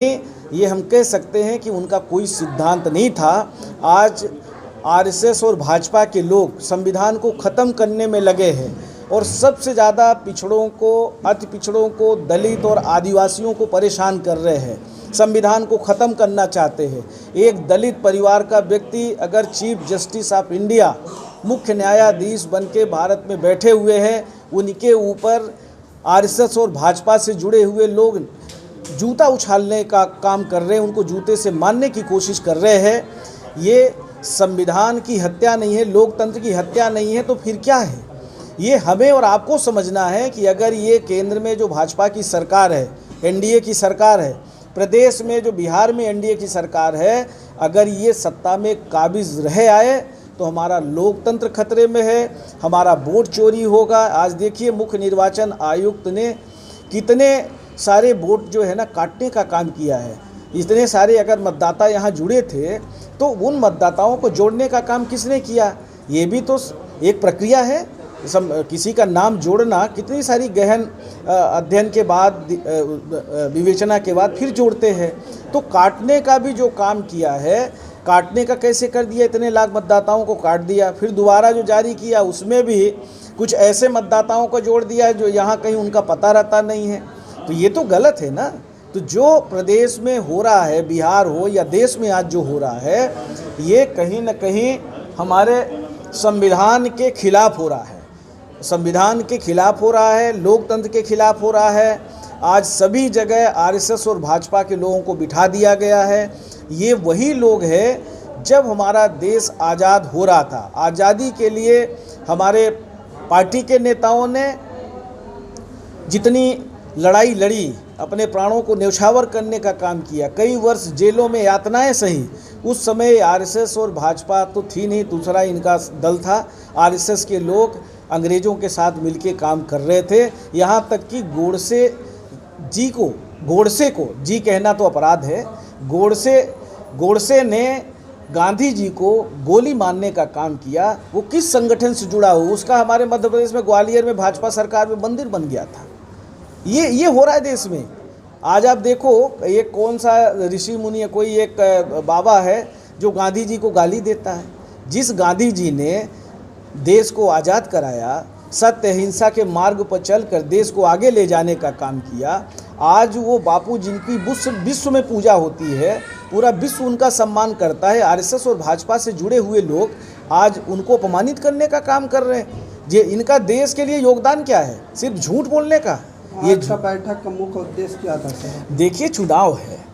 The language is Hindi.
ये हम कह सकते हैं कि उनका कोई सिद्धांत नहीं था। आज आरएसएस और भाजपा के लोग संविधान को ख़त्म करने में लगे हैं और सबसे ज़्यादा पिछड़ों को, अति पिछड़ों को, दलित और आदिवासियों को परेशान कर रहे हैं। संविधान को ख़त्म करना चाहते हैं। एक दलित परिवार का व्यक्ति अगर चीफ जस्टिस ऑफ इंडिया, मुख्य न्यायाधीश बन के भारत में बैठे हुए हैं, उनके ऊपर आरएसएस और भाजपा से जुड़े हुए लोग जूता उछालने का काम कर रहे हैं, उनको जूते से मारने की कोशिश कर रहे हैं। ये संविधान की हत्या नहीं है, लोकतंत्र की हत्या नहीं है, तो फिर क्या है? ये हमें और आपको समझना है कि अगर ये केंद्र में जो भाजपा की सरकार है, एनडीए की सरकार है, प्रदेश में जो बिहार में एनडीए की सरकार है, अगर ये सत्ता में काबिज रह आए तो हमारा लोकतंत्र खतरे में है, हमारा वोट चोरी होगा। आज देखिए मुख्य निर्वाचन आयुक्त ने कितने सारे वोट जो है ना काटने का काम किया है। इतने सारे अगर मतदाता यहाँ जुड़े थे तो उन मतदाताओं को जोड़ने का काम किसने किया? ये भी तो एक प्रक्रिया है। किसी का नाम जोड़ना कितनी सारी गहन अध्ययन के बाद, विवेचना के बाद फिर जोड़ते हैं। तो काटने का भी जो काम किया है, काटने का कैसे कर दिया? इतने लाख मतदाताओं को काट दिया। फिर दोबारा जो जारी किया उसमें भी कुछ ऐसे मतदाताओं को जोड़ दिया जो यहाँ कहीं उनका पता रहता नहीं है। तो ये तो गलत है ना। तो जो प्रदेश में हो रहा है, बिहार हो या देश में आज जो हो रहा है, ये कहीं न कहीं हमारे संविधान के खिलाफ हो रहा है। संविधान के खिलाफ हो रहा है, लोकतंत्र के खिलाफ हो रहा है। आज सभी जगह आरएसएस और भाजपा के लोगों को बिठा दिया गया है। ये वही लोग हैं जब हमारा देश आज़ाद हो रहा था, आज़ादी के लिए हमारे पार्टी के नेताओं ने जितनी लड़ाई लड़ी, अपने प्राणों को न्यौछावर करने का काम किया, कई वर्ष जेलों में यातनाएं सही। उस समय आरएसएस और भाजपा तो थी नहीं, दूसरा इनका दल था। आरएसएस के लोग अंग्रेज़ों के साथ मिलकर काम कर रहे थे। यहाँ तक कि गोडसे को जी कहना तो अपराध है, गोडसे ने गांधी जी को गोली मारने का काम किया। वो किस संगठन से जुड़ा हो, उसका हमारे मध्य प्रदेश में ग्वालियर में भाजपा सरकार में मंदिर बन गया था। ये हो रहा है देश में। आज आप देखो, ये कौन सा ऋषि मुनि है, कोई एक बाबा है जो गांधी जी को गाली देता है। जिस गांधी जी ने देश को आज़ाद कराया, सत्य अहिंसा के मार्ग पर चलकर देश को आगे ले जाने का काम किया, आज वो बापू जिनकी विश्व में पूजा होती है, पूरा विश्व उनका सम्मान करता है, आरएसएस और भाजपा से जुड़े हुए लोग आज उनको अपमानित करने का काम कर रहे हैं। ये इनका देश के लिए योगदान क्या है? सिर्फ झूठ बोलने का। ये बैठक का मुख्य उद्देश्य क्या था? देखिए, चुनाव है।